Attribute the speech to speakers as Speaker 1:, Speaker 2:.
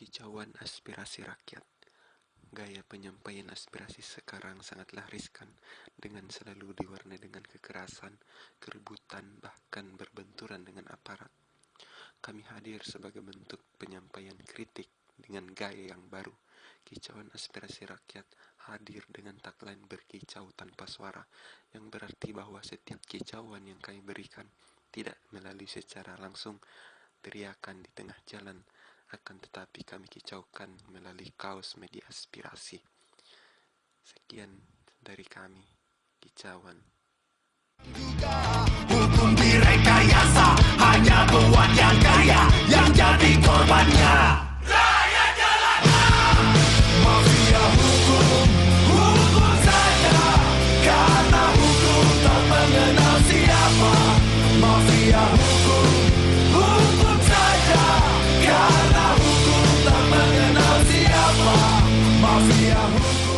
Speaker 1: Kicauan Aspirasi Rakyat. Gaya penyampaian aspirasi sekarang sangatlah riskan, dengan selalu diwarnai dengan kekerasan, keributan, bahkan berbenturan dengan aparat. Kami hadir sebagai bentuk penyampaian kritik dengan gaya yang baru. Kicauan Aspirasi Rakyat hadir dengan tagline Berkicau Tanpa Suara, yang berarti bahwa setiap kicauan yang kami berikan tidak melalui secara langsung teriakan di tengah jalan, akan tetapi kami kicaukan melalui kaos media aspirasi. Sekian dari kami, Kicauan.
Speaker 2: Hukum direkayasa, hanya buat yang kaya yang jadi korbannya. Rakyat jalanlah, mafia hukum, hukum saja, karena hukum tak mengenal siapa. Mafia hukum, hukum saja, karena hukum tak mengenal siapa. Mafia hukum.